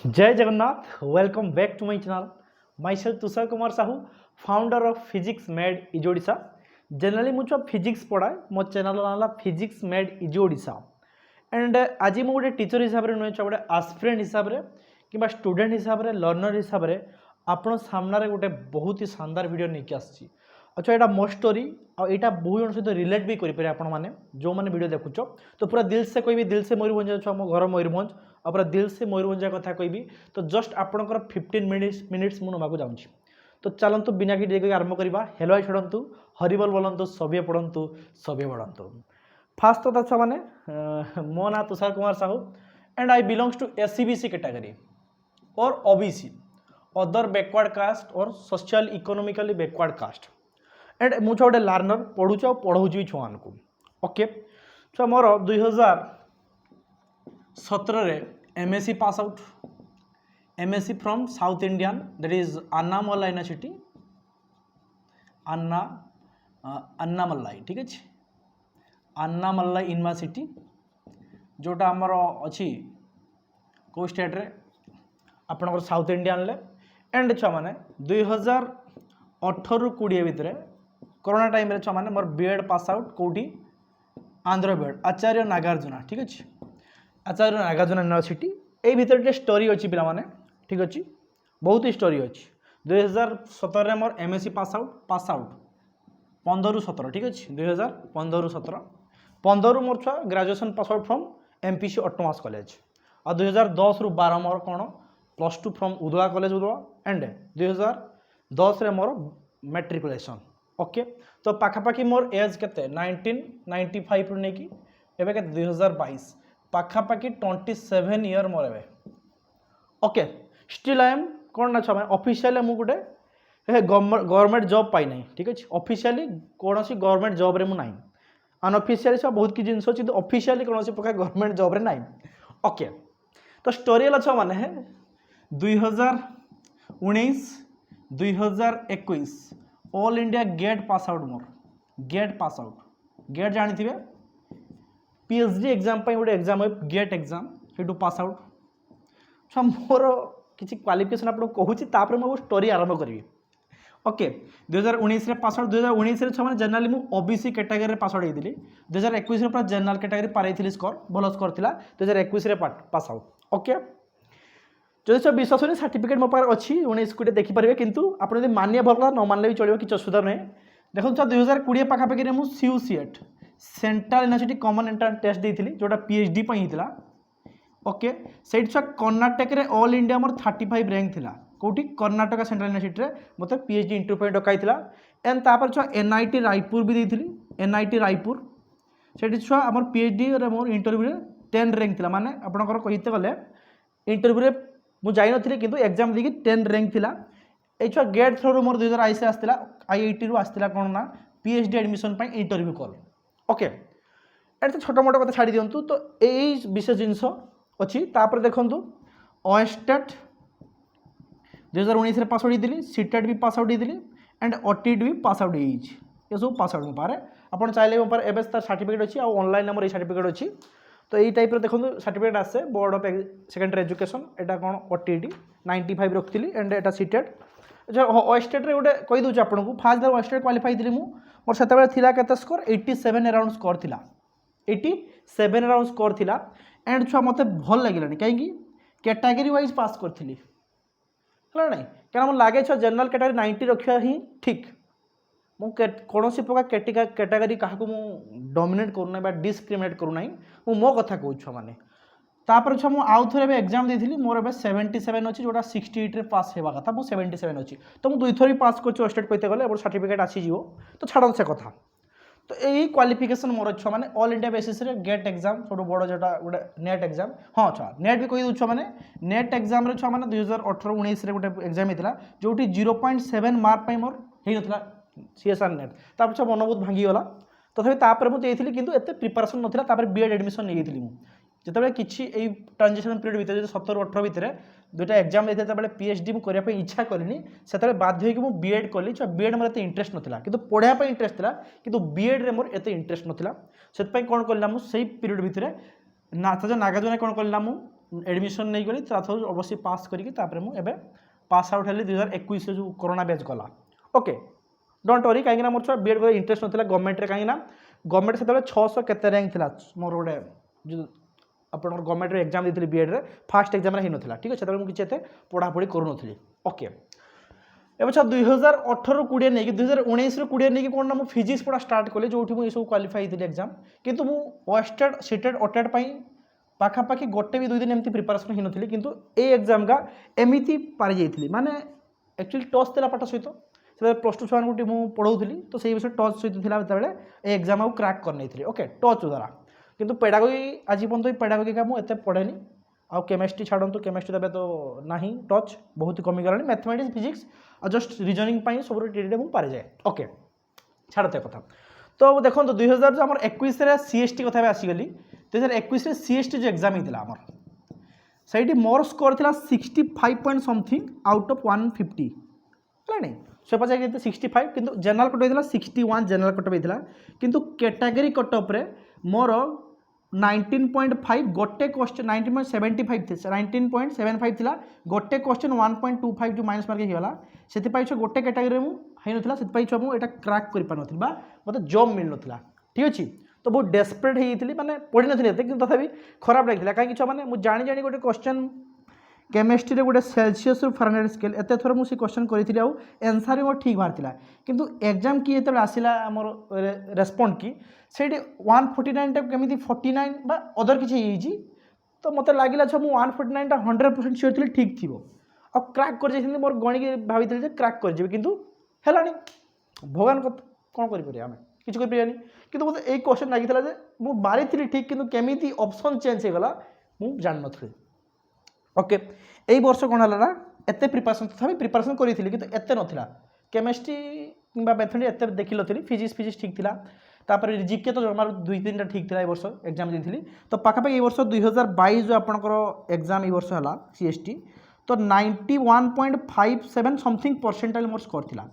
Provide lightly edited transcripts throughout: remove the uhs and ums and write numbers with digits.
जय Jagannath. Welcome back to my channel. Myself Tushar Kumar Sahu, founder of physics made easy Odisha. Generally मुझे physics पढ़ाए, मो channel ना physics made easy Odisha. And आज मुझे गोटे टीचर हिसाब से नुहे गोटे आस्पिरेंट हिसाब से कि स्टूडेंट हिसाब से लर्नर हिसाब से आपण सामने गोटे बहुत ही शानदार वीडियो नहीं आसी। अच्छा, यहाँ मो स्टोरी आईटा बहुत जन सहित रिलेट भी करेंगे आपण मैंने जो मैंने वीडियो देखुच। तो पूरा दिल से कहबी, दिल से मयूरभंज अच्छा मो घर मयूरभंज और पूरा दिल से मयूरभंज कथा कहबी। तो जस्ट आपंकर 15 मिनिट्स मुझे नाक जाऊँ। तो चलतु बिना कि देरी आरंभ करवा। हेलो आई छोड़ू, हरिबल बोलतु, सभी पढ़ु, सभी बढ़ु। फास्ट तो अच्छा मैंने मो ना Tushar Kumar Sahu and I belongs to SCBC category और OBC, अदर बैकवर्ड कास्ट और social economically backward caste. And मुझे गोटे लर्नर पढ़ुच और पढ़ाऊँ भी छुआ को। ओके, तो मोर 2017 MSc pass out, MSc from south Indian, that is Annamalai university, Annamalai, ठीक है, अन्नामलाई यूनिवर्सिटी जोटा आमर अच्छी को स्टेट रे आपनकर साउथ इंडियन ले। एंड छुआ मैंने 2018-20 भितर कोरोना टाइम रे छुआ मैंने मोर बीएड पास आउट कौटी आंध्र बीएड आचार्य नागार्जुना, ठीक अच्छे, आचार्य नागार्जुना यूनिवर्सिटी। यही भितर स्टोरी अच्छी पिला माने, ठीक अच्छे, बहुत ही स्टोरी अच्छी। 2017 मोर MSc पास आउट 15-17, ठीक अच्छे, 2015-17 मोर छुआ graduation pass out from MPC autonomous college. और 2010-12 मोर कौन +2 फ्रॉम उदला कॉलेज उदला। एंड 2010 रे मोर मैट्रिकुलेशन। ओके, तो पाखापाखि मोर एज के 1995 रू नहीं एवं के 2022 पाखापाखि 27 ईयर मोर एवं। ओके, स्टिल आई एम कौन ना छुआ ऑफिशियली मुझे गोटे गवर्नमेंट जॉब पाई ना, ठीक अच्छे, ऑफिशियली कौन सी गवर्नमेंट जॉब रे मु नहीं, अनऑफिशियली सब बहुत किसी जिनस अच्छी, तो ऑफिशियली कौन प्रकार गवर्नमेंट जॉब रे नहीं। ओके, तो स्टोरी अच्छा माने 2019-2021 all India GATE pass out मोर, गेट पास आउट, गेट जानी थे PhD एग्जाम गोटे एग्जाम है गेट एग्जाम, से पास आउट। अच्छा, मोर किसी क्वालिफिकेशन आपको कहूँ मुझे स्टोरी आरंभ करी। ओके, 2019 पास आउट, 2019 मैंने जनरली मुझे OBC कैटेगरी पास आउट होती, 2021 पूरा जनरल कैटेगरी पारी स्कोर भल स्कोर था, 2021 पास आउट। ओके, जो सब विश्वास नहीं सर्टिफिकेट मो पास अच्छी 19 को देखिपारे, किंतु आप मानिया भल न मानले भी चलो, किसी असुविधा नुहे। देखो 2020 पाखापाखि मुझे CUCET central university common entrance test देती जोटा PhD होता। ओके, से कर्णाटक रे ऑल इंडिया मोर 35 रैंक था, कौटी कर्णाटक सेंट्रल यूनिवर्सिटी रे मते PhD इंटरव्यू पे डकाई था। एंड तापर छुआ NIT रायपुर भी देती, NIT रायपुर से छुआ आम PhD रे मोर इंटरव्यू 10 रैंक था, माने आपनकर कहते गले इंटरव्यू मुझे जाई नथि किंतु एग्जाम देखिए 10 रैंक था। ये छुआ गेट थ्रू मोर 2022 आसला, IIT रू आसला कौन ना PhD admission interview call. Okay, एट छोट मोट कथा छाड़ी दिंतु, तो यही विशेष जिनस अच्छी। तापर देखु OSTET 2019 पास आउट होती, CTET भी पास आउट होती, एंड OTET भी पास आउट ये सब पास आउट मो पारे। आप चाहिए मो पारे एवं सर्टिफिकेट अच्छी, ऑनलाइन आम सर्टिफिकेट अच्छी। तो यही टाइप देखो सर्टिफिकेट आसे बोर्ड ऑफ सेकेंडरी एजुकेशन, यहाँ कौन OTET 95 रखी, एंड एटा CTET। अच्छा, OSTET रे गोटे कहीदे आपको फास्ट OSTET क्वालिफाई थी मोर से के स्कोर 87 अराउंड स्कोर था, 87 अराउंड स्कोर था। एंड छुआ मत भल लगे कहीं कैटेगरी वाइज पास करी है ना, क्या लगे छुआ जनरल कैटेगरी 90 रखा ही ठीक। मुझे कौन प्रकार कैटेगरी क्या डोमिनेट करूना डिस्क्रिमिनेट करूना, मो कथा कहूँ छुआ मैंने। तापर छुआ मुझे आउ थे एग्जाम देती, मोर 77 अच्छी, जोटा 68 पास होगा कथा, मुझे 77 अच्छी। तो मुझे 2 थर भी पास कर OSTET कहते गले मोर सर्टिफिकेट आसीज, तो छाड़ से कथा। तो यही क्वालिफिकेशन मोर छुआ मैंने ऑल इंडिया बेसिस रे गेट एग्जाम सब बड़ जोटा गोटे नेट एग्जाम। हाँ छुआ नेट भी कही छुआ मैंने नेट एग्जाम छुआ मैंने 2018-19 गोटे एग्जाम होता जो 0.7 मार्क मोर होता CSR नेट। तापर छुआ मन बहुत भांगीगला, तथापि मुझे किंतु एत प्रिपेरेसन नाला। BEd एडमिशन नहीं जिते किसी ट्रांजिशन पीरियड भितर 17-18 भितर 2टा एग्जाम देते PhD मुझे इच्छा कलिनी से बाध्य होकर मुझे BEd कली। BEd मोर एत इंटरेस्ट नाला कि पढ़ाई इंटरेस्ट था, कि BEd रे मोर एत इंटरेस्ट नाला। से कौन कलिना मुझे पीरियड भितर आचार्य नागार्जुना कौन कलिना एडमिशन नहीं गली अवश्य पास करके मुझे पास आउट हेली 2021 जो कोरोना बैच गला ओके डोंट वरी कहीं मोर छुआ बीएड इंटरेस्ट ना गवर्नमेंट रे कहीं गवर्नमेंट से 600 केते रैंक थिला मोर गोटे जो आप गवर्नमेंट एग्जाम देती बीएड रे फास्ट एग्जाम हो नाला ठीक अच्छे मुझे किसी पढ़ापढ़ी करूनी ओके ए 2018-20 नहीं 2019-20 नहीं कौन ना फिजिक्स पढ़ा स्टार्ट कली जो मुझे सब क्वालिफाई थी एग्जाम किंतु मु ओएसटेड सीटेड ओटेड पाखापाखि गोटे भी 2 दिन एमती प्रिपरेशन हो नी किंतु ए एग्जाम का एमती पारी जाइए माने एक्चुअली टच था पाठ सहित से प्लस टू छुआ मुझे पढ़ाऊली तो सही विषय टच सहित था एग्जाम आउ क्रैक कर ओके टच द्वारा किंतु पेडागोगी आज पर्यटन पेडागोगी का मुझे पढ़ेनी आउ केमिस्ट्री छाड़ू केमिस्ट्री तब तो ना टच बहुत कमिगला मैथमेटिक्स फिजिक्स और जस्ट रिजनिंग सब टीडे मुझे पारी जाए ओके छाड़ते कथा तो देखो 2000 जो आम 21 सीएसटी कथा आसीगली 2021 सीएसटी जो एग्जाम होता है सही मोर स्कोर था 65 पॉइंट समथिंग आउट ऑफ 150 है नहीं से पचास 65 किंतु जनरल कट होता 61 जनरल कट होता किंतु कैटेगरी कटअप रे मोर 19.5 गोटे क्वेश्चन 19.75 थिला गोटे क्वेश्चन 1.25 जो माइनस मार्क होगा से गोटे कैटेगरी मुझे से मुझे क्रैक कर पार ना मतलब जॉब मिल ना ठीक अच्छे तो बहुत डेस्परेट होती मैंने पढ़ी नी कि तथापि खराब लगी कहीं छुआ मैंने जानी जानी गोटे क्वेश्चन केमिस्ट्री गोटे सेल्सियस फारेनहाइट स्केल एत थर मुझे क्वेश्चन करी आंसर भी मोर ठीक बाहर किंतु एग्जाम की जो आसला आमर रेस्पॉन्ड की से 149 केमी 49 बा अदर किसी तो मत लगे छो मुझे 149 100% सियोर थी ठीक थी आ क्रैक कर मोर गणिक भाई क्रैक कर कि भगवान कौन करें किसी करें कि मतलब ये क्वेश्चन लगी मुझे मारी ठीक कि केमी ऑप्शन चेंज होगला मुझे जान नी ओके यही वर्ष कौन है ना एत प्रिपरेशन तथा प्रिपरेशन करी कि एत नाला केमिस्ट्री कि मैथमेटिक्स एत देखी नी फिजिक्स ठीक था तापर जीके तो जमार 2-3टा ठीक था वर्ष एग्जाम दी तो पाखापाखि वर्ष 2022 जो आपंकर एग्जाम ये वर्ष है सीएसटी तो 91.57 समथिंग परसेंटाइल मोर स्कोर था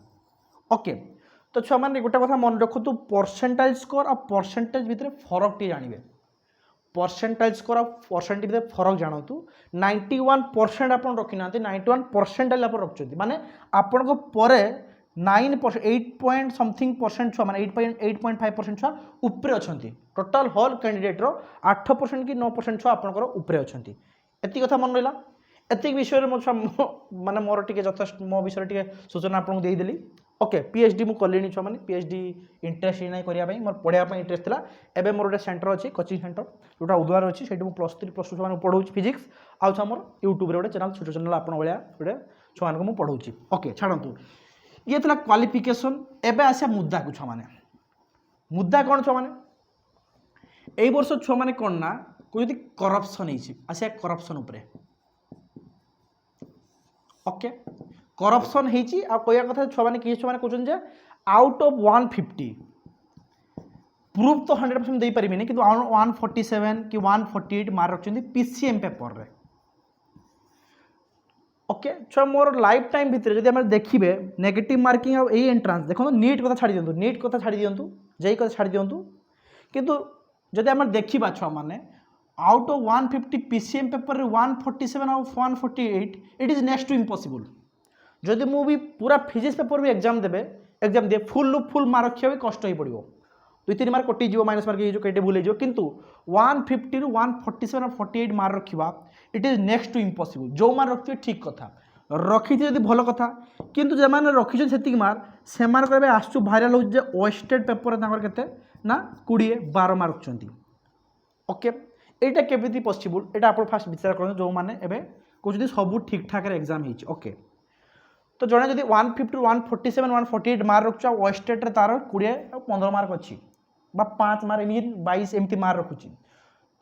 ओके तो छुआ मैंने गोटे कथा मन रखु परसेंटाइल स्कोर और परसेंटेज भितर फरक टी जानवे परसेंटाइल स्कोर और परसेंटेज भितर फरक जानतु 91% आप रखी ना 91 परसेंटाइल आप रखुच्च माने आपण को परे 9% 8 समथिंग परसेंट छुआ माने 8.5% छुआ उपरे अच्छी टोटाल हॉल कैंडिडेट 8% कि 9% छुआ आपंकर उपरे अच्छा एति कथा मन रहा एतिक विषय में छुआ माने मोर टिके यथेष्ट मो विषय टिके सूचना आपको देदेली ओके पीएचडी मु कलिनी छुआ माने पीएचडी इंटरेस्ट नहीं करिया मोर पढ़ाई इंटरेस्ट था एबे मोर गोटे सेंटर अच्छी कोचिंग सेंटर जोटा उद्वार अच्छी से +3 +2 छुआ पढ़ाऊँ फिजिक्स आउट आमर यूट्यूब गोटे चैनल छोट चैनल आप गोटे छुआ को पढ़ाऊँ ओके छाड़ू ये था क्वालिफिकेशन एबे आसा मुद्दा को छुआ माने मुद्दा कौन छुआ माने वर्ष छुआ माने कौन ना कोई करप्शन आसा करप्शन उपरे ओके करप्शन होती कहया कथा छुआ मैंने किसी छुआ कहते आउट ऑफ 150 प्रूफ तो 100% दे पारिबे कि 147 कि 148 मार्क रखते पीसीएम पेपर रे ओके छुआ मोर लाइफ टाइम भितर जब देखिए नेगेटिव मार्किंग और यही एंट्रांस देखो नीट कथा छाड़ी दिंतु नीट कथा छाड़ी दिंतु जेई कथा छाड़ी दिंतु किंतु जब आम देखा छुआ मैंने आउट ऑफ 150 पीसीएम पेपर रे 147 और 148 it is next to impossible जदि मु भी पूरा फिजिक्स पेपर भी एग्जाम दिए फुल मार्क रखा भी कष्ट हो पड़ो 2-3 मार्क कटिज माइनस मार्क कटे भूल हो किंतु 150 रू 147 और 48 मार्क रखा it is next to impossible जो मार्क रखिए ठीक कथा रखी जब भल कथा किंतु जो मैंने रखी से मार्क से आसु भाइराल हो ओएसटेड पेपर के ना 20-12 मार्क रखुच्च ओके यहाँ केमी पसिबल यहाँ आप फास्ट विचार करें जो मैंने कहते सब ठीक ठाक एग्जाम हो ओके तो जड़े जब 150 147 148 मार्क रखुचा ओएसटेड तार 20-15 मार्क अच्छी 5 मार्क 22 एमती मार्क रखुची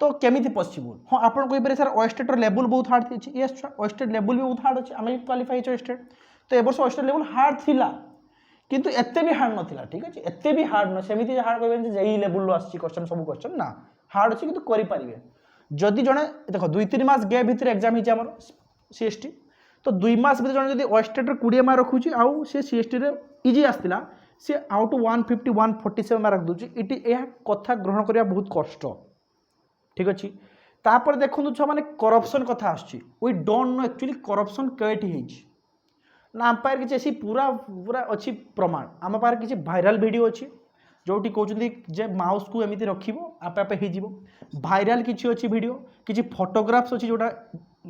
तो केमी पसिबल हाँ आप कहीपर सर ओएसटेड लेवल बहुत हार्ड थी ये ओएसटेड लेवल भी बहुत हार्ड अच्छे आम क्वालिफाई ओएसटेड तो ए वर्ष ओएसटेड लेवल हार्ड थिला किंतु एते भी हार्ड नथिला ठीक अच्छे एते भी हार्ड न सेमिति हार्ड कहबेन जे लेवल आसी क्वेश्चन सब क्वेश्चन ना हार्ड अच्छे किंतु करि पारिबे जदि जड़े देख 2-3 मास गैप भितर एग्जाम होइछ हमर सीएसटी तो 2 मास भितर जड़े जदि ओएसटेड 20 मार्क रखुची आउ से सीएसटी रे इजी आस्तिला से आउट 150 147 मार्क दूची इटी यह कथा ग्रहण करिया बहुत कष्ट ठीक अच्छे तापर देखो छुआ मैंने करप्शन कथा आसुची we don't know actually corruption कईटी ना आम पाखे किसी पूरा पूरा अच्छी प्रमाण आम पाखे किसी भाइराल वीडियो अच्छी जोटी कहते जे माउस को एमती रखिब आपे आपे हो भाइराल किसी अच्छी वीडियो किसी फोटोग्राफ्स अच्छी जोटा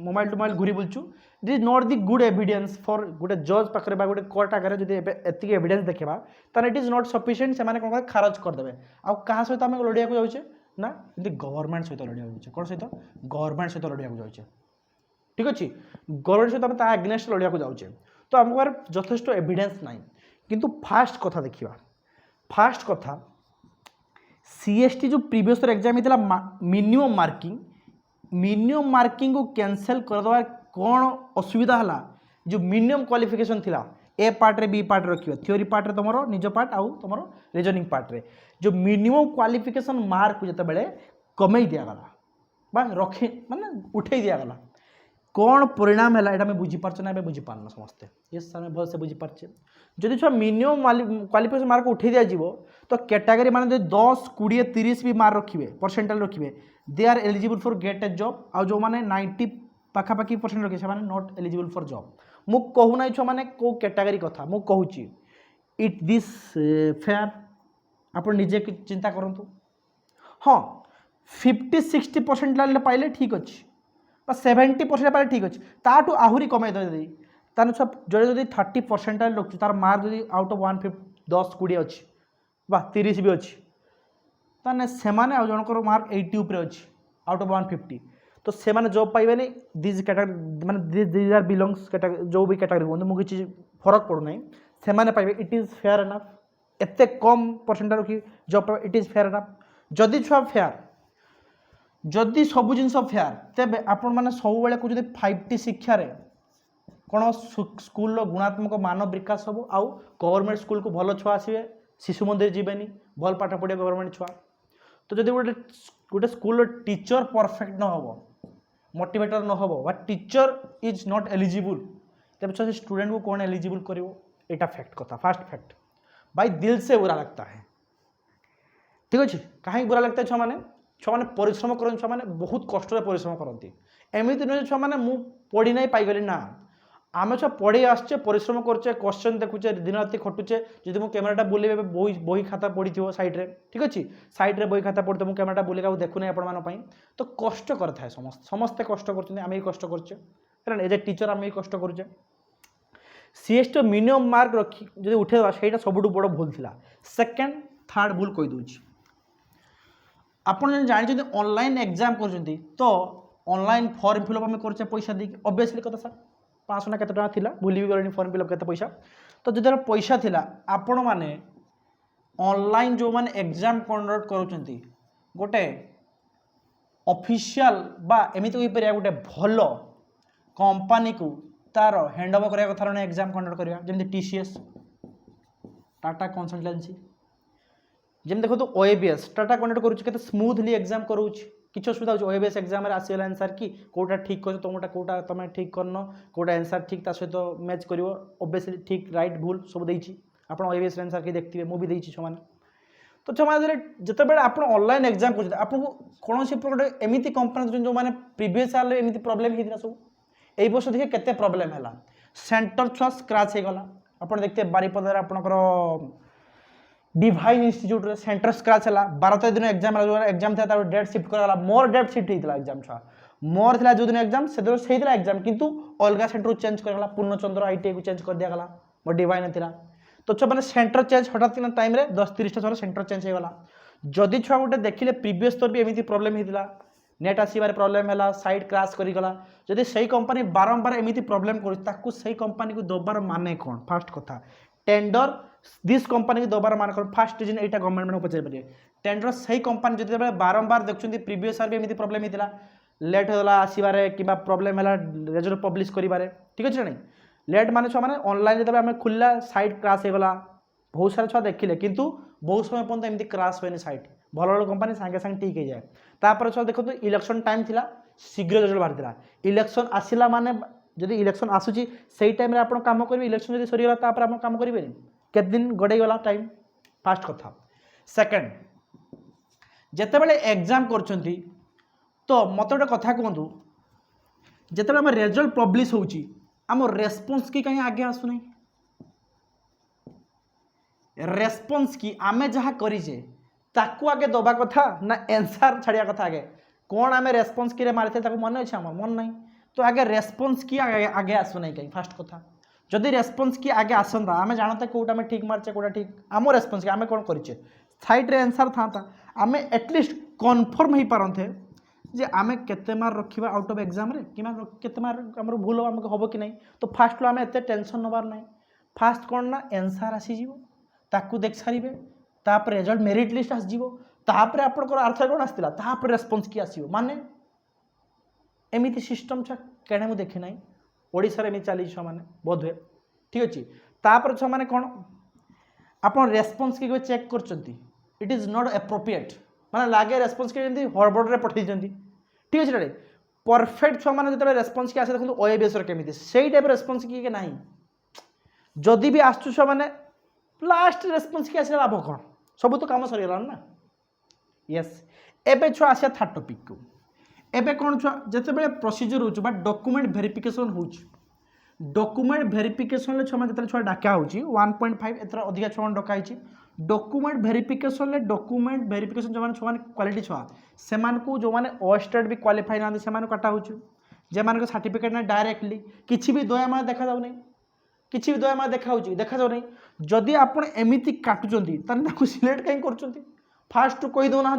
मोबाइल टू घूरी बुलचु this is not the good evidence for गोटे जज पाखे गोटे कोर्ट आगे जब एति एविडेंस देखा तो इट इज नॉट सफिशिएंट से कौन खारज करदे आ क्या सहित आम लड़िया जाऊे ना एमती गवर्नमेंट सहित लड़िया जाऊे कौन सहित गवर्नमेंट सहित लड़िया जाऊे ठीक अच्छे गवर्नमेंट सहित आम एग्नेस्ट लड़िया जाऊे तो आम पाखे यथेष्ट एविडेंस ना किंतु फास्ट कथा देखा फास्ट कथा सीएसटी जो प्रीवियस एग्जाम होता मिनिमम मार्किंग को कैंसल करदे कौन असुविधा है जो मिनिमम क्वालिफिकेशन थिला ए पार्ट रे बी पार्ट रखियो थ्योरी पार्ट रे तुम निज पार्ट आउ तुम रीजनिंग पार्ट रे जो मिनिमम क्वालिफिकेशन मार्क को जिते बड़े कमई दिगला बा रखे माने उठे दिगला कौन परिणाम है यहाँ बुझीपार ना बुझीपारन समस्ते ये आम भलसे बुझीपारे जदि छुआ मिनिमम क्वालिफिकेशन मार्क उठे दिज्व तो कैटेगरी माने 10 20 30 भी मार्क रखिए परसेंटाइल रखिए they are eligible for get a job आ जो मैंने 90 पाखापाखि परसेंट रखिए से नॉट एलिजिबल फॉर जॉब मु कहूना छुआ मैंने कौ कैटेगरी कथा मु कहूँ इट दिस फेयर आप निजे चिंता करूँ हाँ 50-60% पाइले ठीक अच्छे 70% पाइले ठीक अच्छे ताठू आहरी कमे दी ताने छुआ जो 30% रखु तार मार्क जब आउट ऑफ 150 10 20 अच्छी बा 30 भी अच्छी ताने सेमाने आ जनकर मार्क 80 ऊपर अच्छी आउट ऑफ 150 तो सेमाने जॉब पाइबे दिज कैटेगरी माने दिज आर बिलोंग्स कैटेगरी जो भी कैटेगरी कहते मुझे किसी फरक पड़ूना सेमाने पाइबे इट इज फेयर एनफ एते कम परसेंट रखी जॉब पाइबे इट इज फेयर एनफ जदि छुआ फेयर जदि सबू जिन फेयर तेज आपण मैंने सब बेले को 5T शिक्षा रे कौन स्कूल गुणात्मक मान विकास सब आउ गवर्नमेंट स्कूल को भल छुआ आसवे शिशु मंदिर जीवेनि भल पाठ पढ़िया गवर्नमेंट छुआ तो जब गोटे गोटे स्कूल टीचर परफेक्ट न हो मोटिवेटर न हो टीचर इज नॉट एलिजिबल तब छुआ स्टूडेंट को कौन एलिजिबल कर यहाँ फैक्ट कथा फास्ट फैक्ट भाई दिल से बुरा लगता है ठीक अच्छे कहीं बुरा लगता है छुआ मैंने परिश्रम कर छुआ मैंने बहुत कष्ट परिश्रम करती एमती नुहे छुआ मैंने मु पढ़ी ना पाइगली ना आम छुआ पढ़ी आसचे परिश्रम करचे क्वेश्चन देखुचे दिन राति खटुचे जब मुझे कैमेराटा बुले बही खाता पड़ी थो सैड्रे ठीक अच्छे सैड्रे बही खाता पड़ते मुझे कैमेराटा बुले देखुना आपण तो कष्ट करता है समस्ते कष्ट करते कष्ट करचे एज ए टीचर आम कष्ट करुचे सीएसटी मिनिमम मार्क रखी जो उठेदा से सबुठ बड़ भूल था सेकेंड थर्ड भूल कहीदे आपड़ जानते ऑनलाइन एग्जाम कर तो ऑनलाइन फॉर्म फिलअप आम कर पैसा देकी ऑब्वियसली कथा सर 500 ना केते टका थिला भूली भी गले फॉर्म फिलअप केते पैसा तो जो पैसा थिला आपण माने ऑनलाइन जो माने एग्जाम कंडक्ट करूचंती गोटे ऑफिशियल बा एमिति होई परिया गोटे भलो कंपनी को तार हैंड ओवर करिया कथा रे एग्जाम कंडक्ट करिया जेमि TCS टाटा कंसल्टेंसी जेमि देखो तो OABS टाटा कंडक्ट करूछ केते स्मूथली एग्जाम करूछ किसी असुविधा हो OABS एग्जाम रे आसीगला आंसर कि कोटा ठीक कर तुमटा कोटा तुम ठीक करन कोटा आंसर ठीक ता सहित मैच करिवो ऑब्वियसली ठीक राइट भूल सब देइछि आपण OABS आंसर के देखथिबे मु भी देइछि छमान तो छमान जते बेले आपण ऑनलाइन एग्जाम कर आपन कोन से प्रोडक्ट एमिति कंपनी जो माने प्रीवियस साल एमिति प्रॉब्लम हिथिना सब एई वर्ष देखिए केते प्रॉब्लम हैला सेंटर छुआ स्क्रैच हे गला आपण देखते बारीपदार आपनकर डिवाइन इंस्टीट्यूट रे सेंटर स्क्रैच है 12 दिन एग्जाम था डेट शिफ्ट कराला मोर डेट शिफ्ट होता एग्जाम छुआ मोर था जो दिन एग्जाम से एग्जाम किंतु अलग सेंटर चेंज करगला पूर्णचंद्र ITI को चेंज कर दिया गला मोर डिवाइन थिला तो छुआ मैंने सेंटर चेंज हठात टाइम रे 10-30 टा सेंटर चेंज हो गला जदि छुआ गोटे देखिले प्रीवियस तो भी एमिति प्रॉब्लम होता नेट आसबार प्रॉब्लम है साइट क्रैश करीगला जदि सही कंपनी बारंबार एमिति प्रॉब्लम कर सही कंपनी को दबार माने कौन फास्ट कथा टेंडर दिस कंपनी को दबार मान कर फास्ट रीजन यहाँ गवर्नमेंट में पचार पारे टेंडर सही कंपनी जो बारंबार देखते प्रीवियस साल भी एमती प्रॉब्लम होता लेट होगा आसबार कि प्रॉब्लम है रेजल्ट पब्लिश करें ठीक अच्छे नहीं लेट माने छुआ मैंने ऑनलाइन जो आम खुलला साइट क्रैश होगा बहुत सारा छुआ देखिले किंतु बहुत समय पर्यटन एमती क्रैश हुए साइट भल भल कंपनी सांगे सांगे ठीक हो जाए तापर छुआ देखो इलेक्शन टाइम थिला शीघ्र रिजल्ट बाहरी इलेक्शन आसला माने जदि इलेक्शन आसूची से टाइम आप कम करेंगे इलेक्शन जब सरीगला तापर आप कम करेंगे केते दिन गड़ेगला टाइम फास्ट कथा सेकेंड जेतेबेले एग्जाम करछंती तो मत गोटे कथा कहतु जिते आम रेजल्ट पब्लिश होची आम रेस्पॉन्स की कहीं आगे आसुना रेस्पॉन्स की आमे जहाँ करीचे ताकू आगे दबा कथा ना आंसर छाड़िया कथा आगे कौन आमे रेस्पॉन्स की मारी थे मन अच्छे आम मन ना तो आगे रेस्पॉन्स की आगे आसुना कहीं फास्ट कथा जदि रेस्पॉन्स की आगे आसंता आमे जानते कौटा आम ठीक मारचे कौटा ठीक आम रेस्पॉन्स की आम कौन करें साइड रे आंसर था आम एटलिस्ट कन्फर्म हो पारते जे आमे केते मार्क रखा आउट ऑफ एग्जाम रे कि केते मार्क आमर भूल आमको हम कि नहीं तो फास्ट आम एत टेंशन नबार ना फास्ट कौन ना आंसर आसीज ताकू देख सारे तापर रिजल्ट मेरिट लिस्ट आसଯିव तापर आपंकर आर्थर कौन आसला तापर रेस्पॉन्स की आसो माने एमती सिस्टम छुआ कैणे मुझे देखी ना ओडिशा रे चली छुआ मैंने बोध हुए ठीक अच्छे तापर छुआ मैंने कौन आप रेस्पॉन्स की चेक कर इट इज नॉट एप्रोप्रिएट माने लागे रेस्पॉन्स की हड़बड़े पठे ठीक अच्छे परफेक्ट छुआ मैंने जो रेस्पॉन्स की आसे देखो ओएबीएस केमी से टाइप रेस्पॉन्स की ना जदि भी आसु छुआ मैंने लास्ट रेस्पॉन्स की आसे लाभ कौन सब तो कम सरीगला ना यस एबे छुआ आसिया थर्ड टॉपिक को एबे कौन छुआ जिते प्रोसीजर हो डॉक्यूमेंट वेरिफिकेशन हो डॉक्यूमेंट वेरिफिकेशन छुआ जो छुआ डाका हो 1.5 एत अधिक छुआ डकाई डॉक्यूमेंट वेरिफिकेशन डॉक्यूमेंट वेरिफिकेशन जो छुआ क्वालिटी छुआ से जो मैंने ओएस्टेट भी क्वालिफाई ना से काटा हो सर्टिफिकेट ना डायरेक्टली किसी भी दया मार देखा जाऊनी किसी भी दया मार देखा जाऊनी जदि आप एमती काटुंट सिलेक्ट कहीं कर फास्ट कही दौना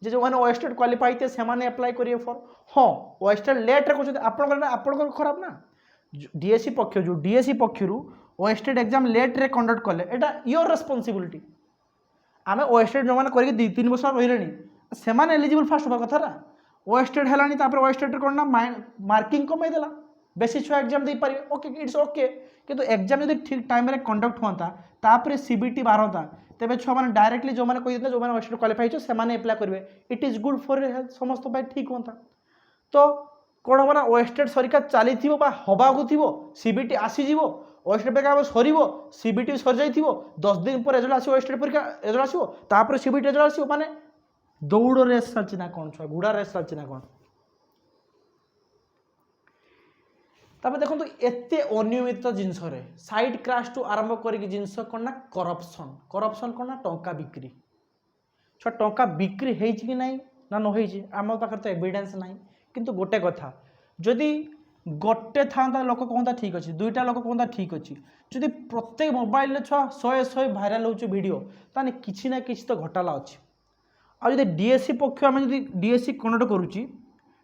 जो मैंने ओएस्टेट क्वालिफाई थे से एप्लाई करेंगे फॉर हाँ ओएस्टेट लेट्रे कर आपंकर खराब ना डीएससी पक्ष जो डीएससी पक्षर ओएस्टेट एग्जाम लेट्रे कंडक्ट कले एटा योर रेस्पॉन्सिबिलिटी आम ओएस्टेट जो मैंने करके 2-3 वर्ष रही से एलिजिबल फास्ट होगा कथा ओएस्टेट है ओएस्टेट कौन ना मार्किंग कमेदेला बेसी छुआ एग्जाम दे पारे ओके इट्स ओके किंतु एग्जाम जब ठीक टाइम कंडक्ट होता तापर सीबीटी बारता तेज छुआ मैंने डायरेक्टली जो मैंने कही जो मैंने ओएस्टेट क्वालिफाई से एप्लाई करेंगे it is good for health समस्त ठीक होता तो कौन हम ना ओएस्टेट सरीक्षा चली हवाक थी सीबीटी आसीज ओएस्टेट परीक्षा सर सीबीटी सर जा 10 दिन पर रेजल्ट आसो ओएस्टेट परीक्षा रेजल्ट आसो तापर सीबीटी रेजल्ट आसो माने दौड़ रेस चलती ना कौन छुआ घोड़ा रेस चलती ना कौन तापर देखो एत अनियमित जिनस साइड क्राश टू आरंभ कर जिनस कौन ना करप्शन करप्शन कौन ना टंका बिक्री छुआ टंका बिक्री है कि नहीं ना न आम पाखे तो एविडेंस ना किंतु गोटे कथा जदि गोटे था लोक कहता ठीक अच्छे 2टा लोक कहता ठीक अच्छे जदि प्रत्येक मोबाइल छुआ 100 भाइराल हो वीडियो ताने किसी ना किसी तो घोटाला अच्छे आज डीएससी पक्ष आम डीएससी कंडक्ट करुच्ची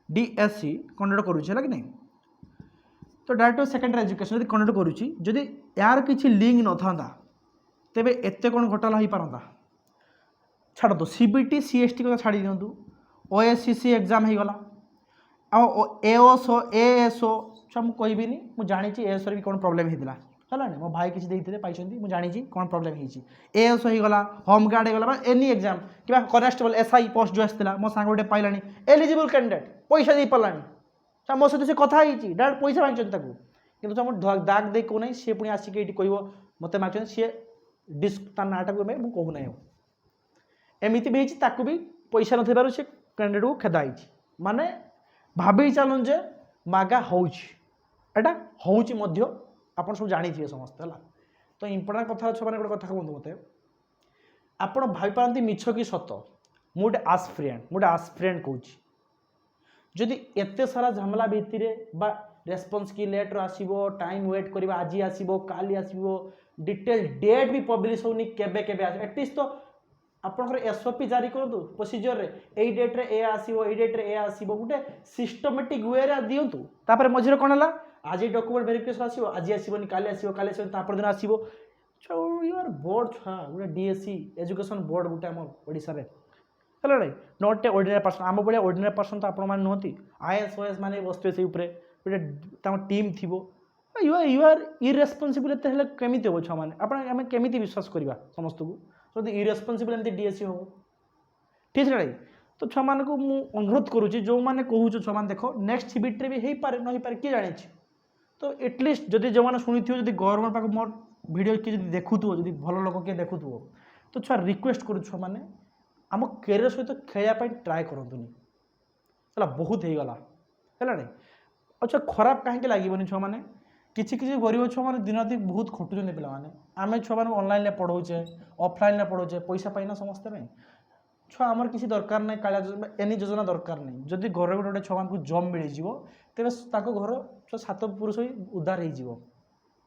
डीएससी कंडक्ट करुच्छे कि नहीं तो डायरेक्ट सेकेंडरी एजुकेशन जब कंडक्ट करुच्ची जदि यार किसी लिंक न था तेबे एते कौन घोटाला हो पारता छाड़ दो सीबीटी सीएसटी को छाड़ी दिंतु ओएससीसी एग्जाम हो गला एओसो एएसओ छुआ मुझे कहबी मुझे जानी एएसओ भी कौन प्रोब्लेम होता है मो भाई किसी देते पाई मुझे जानी कौन प्रोब्लेम होती एएसओ हो गला होमगार्ड हो गला एनी एग्जाम कि कनेस्टेबल एसआई पोस्ट जो आसाला मो सांग गोटे पाइला एलिजिबल कैंडिडेट पैसा दे पारा मो सहित से कथा डायरेक्ट पैसा मांगते कि दाग दे कहूना सी पुणी आसिक कह मत मांग सी डिस्क नाटा को मुझे कहूना एमती भी भी पैसा न सी कैंडिडेट को खेदाई माने भाभी चलुन जे मागा होटा आप सब जानी थे समस्त है तो इम्पोर्टाट कथा छुआ गोटे कथा कहूँ मत आप भाई पारती मिछ कि सत मुझे आस्पिरेंट कहूँ जदि एत सारा झमेला भितर रेस्पॉन्स की लेटर आसो टाइम वेट करवा आज आसो काली आसो डिटेल डेट भी पब्लिश होनी केबे एटलिस्ट तो आपंकर एसओपी जारी करूँ प्रोसीजर रे डेट्रे ए आसो डेट्रे ए आसो गोटे सिस्टमेटिक वे दिंतु तापर मझे कौन है आज डॉक्यूमेंट वेरिफिकेशन आसो आज आसोनी काली आसो तापर दिन आसो यार बोर्ड छुआ गोटे डीएससी एजुकेशन बोर्ड गोटे आम ओडिशा रे है नॉट ए ऑर्डिनरी पर्सन आम भाया ऑर्डिनरी पर्सन तो आप नुहति आईएएस ओएस मैंने बसते से गोटे टीम थी यू आर इरेस्पॉन्सिबल केमी हम छुआ मैंने आम केमी विश्वास करवा समस्त को जब इरेस्पॉन्सिबल एमती डीएससी हो ठीक है तो छुआ मान को अनुरोध करुच्ची जो मैंने कहूँ छुआ देख नेक्स्ट सीबीटी भी हो पारे न पारे किए जानी तो एटलिस्ट जदि जो मैंने शुणी थी गवर्नमेंट पाक मोर वीडियो किए देखुव जब भल लोक किए देखुव तो छुआ रिक्वेस्ट करू छुआ मैंने आम कैरियर सहित खेलवाई ट्राए करतुनि है बहुत हो गला है। अच्छा खराब कहीं लगे छुआ मैंने किसी किसी गरीब छुआ मैंने दिन राति बहुत खटुच्च पे आम छुआ मैंने ऑनलाइन पढ़ाऊे ऑफलाइन पढ़ाऊे पैसा पाइना समस्ते छुआ आमर किसी दरकार नहीं कालिया योजना एनी योजना दरकार नहीं जदि घर गोटे गोटे छुआ मानक जब मिल तेज घर छुआ 7 पुरुष उद्धार हो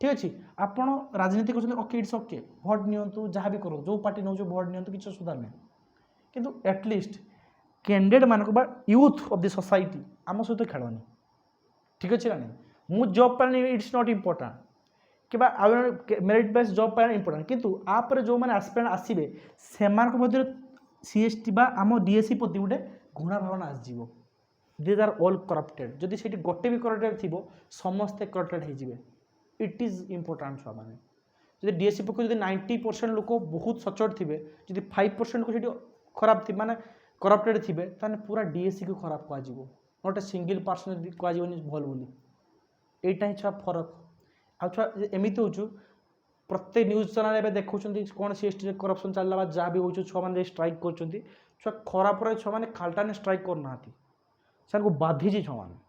ठीक अच्छे आपड़ राजनीति कर ओके इट्स ओके भोट नियंतु जहाँ भी करो जो पार्टी नौ भोट नियंतु किसी असुविधा नहीं किंतु एटलिस्ट कैंडिडेट मानक बा यूथ ऑफ द सोसाइटी आम सहित खेलनी ठीक अच्छे ना नहीं मु जॉब पाने इट्स नॉट इम्पोर्टेंट कि मेरिट बेस्ड जॉब पाने इम्पोर्टेंट किंतु आप जो मैंने आस्पिरेंट आसवे से सीएसटी बा आम डीएससी प्रति गोटे घृणा भावना आसो दिज आर ऑल करप्टेड जदि से गोटे भी करप्टेड थी समस्ते करप्टेड हो इट इज इम्पोर्टाट छुआ मैंने जब डीएससी पक्ष 90% लोक बहुत सचोट थे जब 5% लोक खराब थी माने करप्टेड थे ताने पूरा डीएससी को खराब कह नॉट ए सिंगल पर्सन कह भल बोली यहीटा ही छुआ फरक आ छुआ एमती हो प्रत्येक न्यूज चैनल एवं देखुं कौन सीएसटी करप्शन चलला जहाँ भी हो छुआ मैंने स्ट्राइक कर छुआ खराब छुआ मैंने खालटा स्ट्राइक करना से बाधिजी छुआ मैंने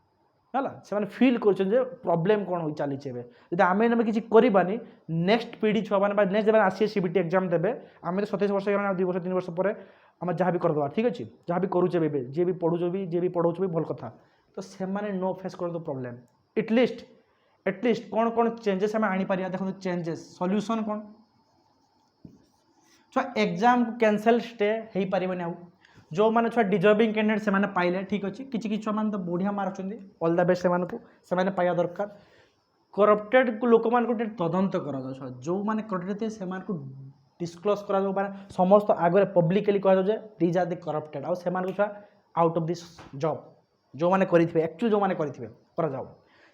है फिल कर प्रोब्लेम कौन हो चली जब आम किसी करानी नेक्स्ट पीढ़ी छुआ मैंने नेक्स्ट जब आसी सीबीटी एग्जाम देवे आम 27 वर्ष 2 वर्ष 3 वर्ष पर आम जहाँ भी करदे ठीक अच्छे जहाँ भी करुचे जी भी पढ़ुच भी जी भी पढ़ाऊ भी भल कथा तो से नो फेस कर प्रोब्लेम एटलिस्ट कौन कौन चेंजेस आम आनीपर देखो चेंजेस सॉल्यूशन कौन छुआ एग्जाम कैंसल स्टे हो पारे आउ जो मैंने छुआ डिजर्विंग कैंडिडेट से पाइले ठीक अच्छे किसी छुआ मैंने तो बढ़िया मार्क ऑल द बेस्ट से पाया दरकार करप्टेड लोक मान तदंत कर जो मैंने करप्टेड थे से डिस्क्लोज कर समस्त आगे पब्लिकली कह दीज आर द करप्टेड आउ से छुआ आउट ऑफ दिस जॉब जो मैंने करेंगे एक्चुअली जो मैंने करेंगे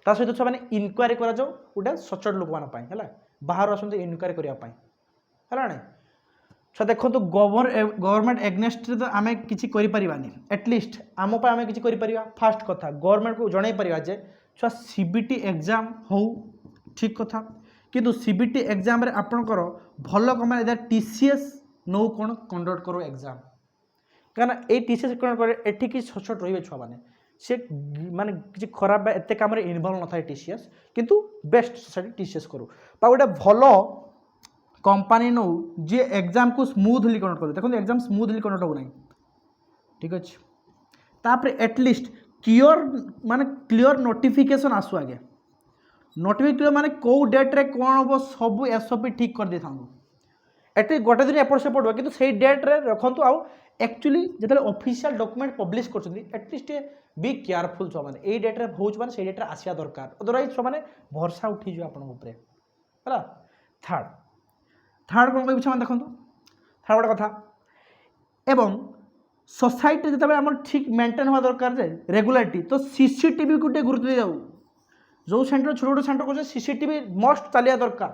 ता सहित छुआ मैंने इनक्वारी कर गोटे सचोट लोक है बाहर आसते इनक्वारी करने है छुआ देखो तो गवर्नमेंट एग्नेस्ट तो आम किसी करें एटलिस्ट आम आम किसी फास्ट कथा गवर्नमेंट को जन पारे छुआ सीबीटी एग्जाम हो ठीक कथा किंतु सीबीटी एग्जाम रे आपणकर भल कम टीसीएस नौ कौन कंडक्ट करो एग्जाम कहीं ये टीसीएस कंडक्ट करे एठी कि सचोट रे छुआ मैंने से माने किसी खराब एत कम इनवल्व न था टीसीएस किंतु बेस्ट सोसाइटी टीसीएस करूँ गोटे भल कंपनी नौ जी एग्जाम को स्मूथली कंडक्ट कर देखो एग्जाम स्मूथली कंडक्ट हो ना ठीक अच्छे तापर एटलिस्ट क्लियर नोटिफिकेशन आसु आगे नोटिफिकेशन माने कौ डेट रे कौन हम सब एसओपी ठीक कर दे था एटलिस्ट गोटे दिन एपट सेपट हो कि से डेट रे रखु आउ एक्चुअली जो ऑफिशियल डॉक्यूमेंट पब्लिश करटलिस्ट बी केयरफुल छुआ मैंने ये डेट्रे हो से डेट्रे आसा दरकार अदरवाइज छुआ मैंने भरसा उठीज आपरे है थर्ड कौन कह छुआ देखो थर्ड गोटे कथा एवं सोसाइटी जो आम ठीक मेंटेन हवा दरकार रेगुलारिटी तो सीसीटीवी को गुरुत्व दी जाऊ जो सेंटर छोट छोट सेंटर कर सीसीटीवी मस्ट चलिया दरकार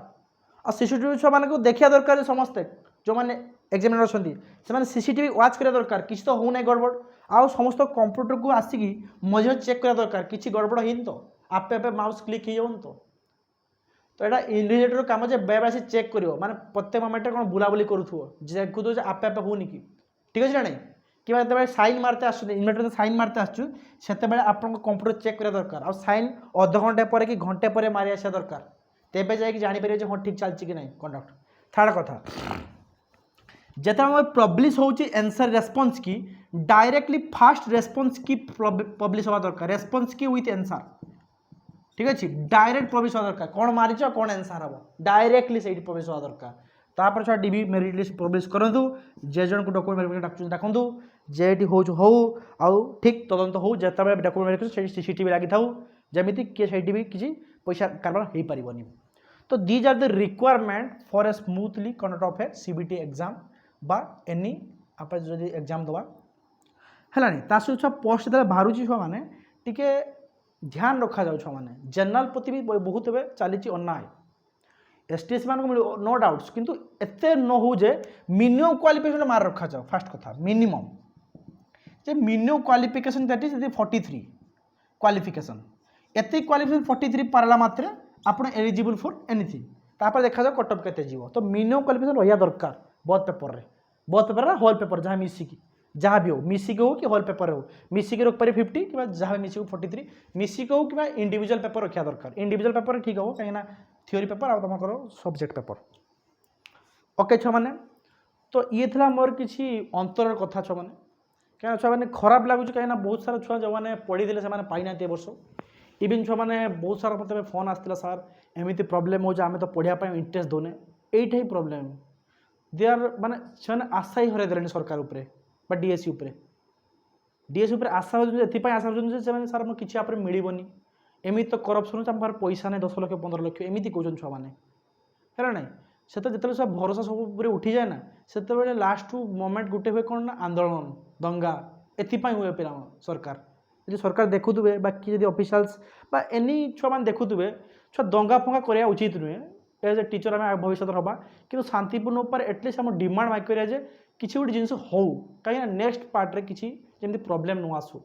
और सीसीटीवी छुआ मान देखा दरकार समस्ते जो मैंने एग्जामिनर अच्छा से सीसीटीवी वाच करा दरकार किसी तो हो ना गड़बड़ आउ समस्त कंप्यूटर को आसिकी मझे चेक करा दरकार किसी गड़बड़ है तो आपे आपे माउस क्लिक हो तो यहाँ इन्विजिलेटर काम जे बेबे आसी चेक कर माने प्रत्येक मोमेंट कौन बुलाबुली करूँ देखु तो आपे आपे होनी कि ठीक अच्छे ना नहीं कि साइन मारते इन्वर्टर साइन मारते आसते आप कंप्यूटर चेक करा दरकार आ साइन अध घंटे पर कि घंटे पर मारी आसा दरकार तेबे जाकि जापर हाँ ठीक चलती कि नहीं कंडक्ट थर्ड कथा जिते पब्लिश हो आंसर रेस्पॉन्स की डायरेक्टली फास्ट रेस्पॉन्स की पब्लिश हवा दरकार रेस्पॉन्स की विथ आंसर ठीक अच्छे डायरेक्ट पब्लिश हवा दरकार कौन मारिच कौन आंसर हम डायरेक्टली से पब्लिश हवा दरकार तापर छुआ डीबी मेरिट लिस्ट पब्लिश करूँ जे जन को डॉक्यूमेंट डाकूँ जे हो आउ ठीक तदंत हो जिते डॉक्यूमेंट सीसीटीवी लगी था जमी किए से भी किसी पैसा कारबार हो पारनी तो these are the requirement for a smoothly conduct of a CBT exam बा एनी आप एग्जाम दवा है छुआ पोस्ट जो बाहर छुआ मैंने टी ध्यान रखा जाऊ छुआ मैंने जनरल प्रति भी बहुत चली अन्याय एसटीएस मान नो डाउट्स किंतु एते न हो जे मिनिमम क्वालिफिकेशन मार रखा जाओ फास्ट कथा minimum J minimum qualification that is 43 qualification एते क्वालिफिकेशन 43 पारला मात्र आपण एलिजिबल फॉर एनीथिंग तापर देखा जाओ कटअप केते जीवो तो मिनिमम क्वालिफिकेशन रहिया दरकार बहुत पेपर ना हॉल पेपर जहाँ मिसिकी जहाँ भी हो मिसिक हो कि होल पेपर हो मिसिक रखिपारे 50 कि जहाँ मिसिक 43 मिसिक हो कि इंडिविजुअल पेपर रखा दरकार इंडिविजुअल पेपर ठीक हो कहीं थ्योरी पेपर आ तुम सब्जेक्ट पेपर ओके छुआ मैंने तो ये था मोर किसी अंतर कथा छुआ मैंने क्या छुआ मैंने खराब लगुच कहीं बहुत सारा छुआ जो मैंने पढ़ी थे से पाई ना वर्ष इवन छुआ मैंने बहुत सारा मतलब फोन आसाला सार एमती प्रोब्लेम हो आम तो पढ़ाई इंटरेस्ट दौने यही प्रोब्लेम दे आर माने से आशा ही हर दे सरकार उपरे बा डीएससी उपरे डीएससी उपरे आशा होती आशा होती सार मोर किसी आप मिलबनी एमती तो करप्शन आम पाखे पैसा नहीं 10 लाख 15 लाख एमती कहते छुआ मैंने है ना से तो जो सब भरोसा सब उठी जाए ना से लास्ट मोमेंट गोटे हुए कौन ना आंदोलन दंगा एपाई हुए पिला सरकार जो सरकार देखुवे बाकी जब ऑफिशियल्स बा एनी छुआ मैंने देखुवे छुआ दंगा फंगा करवा उचित नुहे एज ए टीचर आम भविष्य हवा कि शांतिपूर्ण उपर एटलिस्ट आम डिमांड माइक करा जे किसी गोटे जिन हो कहीं नेक्स्ट पार्ट रे किसी जमी प्रोब्लेम न आसू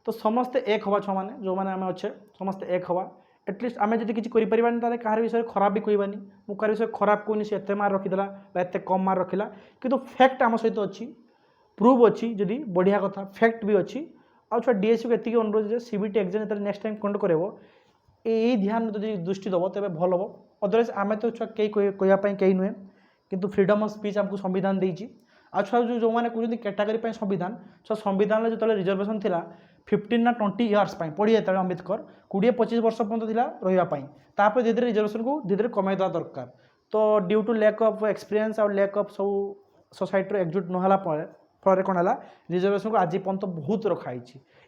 तो समस्ते एक हवा छुआ मैंने जो मैंने आम अच्छे समस्ते एक हवा एटलिस्ट आम जब किसी करें कहार विषय खराब भी कहबानी मुझे विषय खराब कहनी से एत मार्क रखीला एत कम मार्क रखिला कि फैक्ट आम सहित अच्छी प्रूव अच्छी जदि बढ़िया कथा फैक्ट भी अच्छी आ छुआ डीएससी को एति अनुरोध जे सीबीटी एग्जाम जो नेक्स्ट टाइम कंडक्ट करेब यही ध्यान जब दृष्टि दब तेज भल हम अदरवाइज आम तो छुआ कई कहवाई कई नुहे किंतु फ्रीडम ऑफ स्पीच आमको संविधान देती आ छुआ जो मैंने कहते कैटेगरी संविधान छुआ संविधान जो रिजर्वेशन था 15 ना 20 इयर्स पढ़ी जो अम्बेडकर 20-25 वर्ष पर्यटन रही तापर धीरे धीरे रिजर्वेशन को धीरे धीरे कमाई देवा दरकार तो due to lack of experience और लैक ऑफ सब सोसाइटी एकजुट नहला फल कौन है रिजर्वेशन को आज पर्यंत बहुत रखाई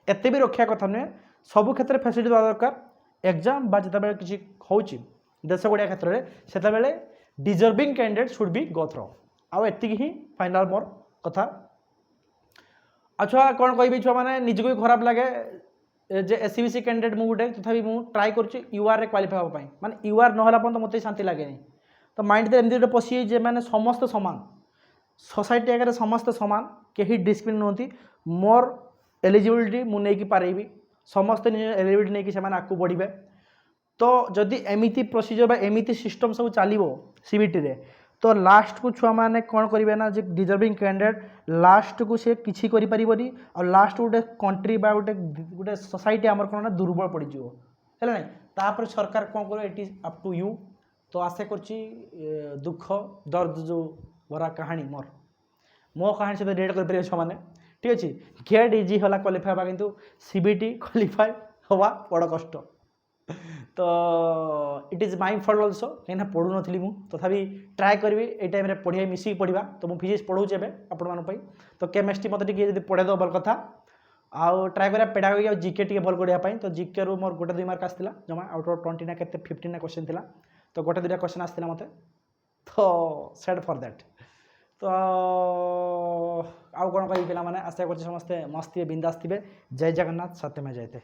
एत भी रखा कथा नुहे सब क्षेत्र में फैसिलिटी देवा दरकार एग्जाम जिते किसी हो देश गुड़िया क्षेत्र में से deserving candidate should be go through आती ही फाइनाल मोर कथा अच्छा कौन कह छुआ मैंने निजक भी खराब लगे जे एससीबीसी कैंडिडेट मुझे गोटे तथापि मुझे ट्राए कर यूआर क्वालिफाई हाँपाई माने यूआर ना पर्यटन मत शांति लगे तो माइंड एमती गोटे पशि जे मैंने समस्त सामान सोसाइटी आगे समस्त सामान कहीं डिस्क्रिमिनेट नुहति मोर एलिजिबिलिटी मुझे पारेबी समस्ते निज एलिजिबिलिटी नहीं से आगे बढ़े तो जदि एमती प्रोसीजर एमती सिस्टम सब चलो सीबीटी रे तो लास्ट को छुआ मैंने कौन करेंगे ना जो डिजर्विंग कैंडिडेट लास्ट को सी किसी करें और लास्ट गोटे कंट्री बा गोटे गोटे सोसाइटी आमर कौन ना दुर्बल पड़ज है ना तापर सरकार कौन कर it is up to you तो आशा कर दुख दर्द जो भरा कहानी मोर मो कहानी सहित रिलेट कर छुआ मैंने ठीक अच्छे गेट इजी है क्वालिफाई हाँ कि सीबीटी क्वालिफाई हवा बड़ कष्ट तो it is my fault also कहीं पढ़ू नी मुझे तथापि ट्राए करी ये टाइम पढ़िया मिसिक पढ़ा तो मुझे फिजिक्स पढ़ाऊँ एवं आपण तो केमिस्ट्री मत टे पढ़े दो भल कथा आउ ट्राए करा पेडागोगी और जीके टी भल पढ़ाई तो जीके रु मोर गोटे 2 मार्क आसाला जमा आउट ऑफ 20 ना के 15 ना क्वेश्चन था तो गोटे 2टा क्वेश्चन आसाला मत तो सेड फॉर दैट तो आउ कौन कह पे आशा कर समस्ते मस्त बिंदास थे जय जगन्नाथ सत्यमेव जयते।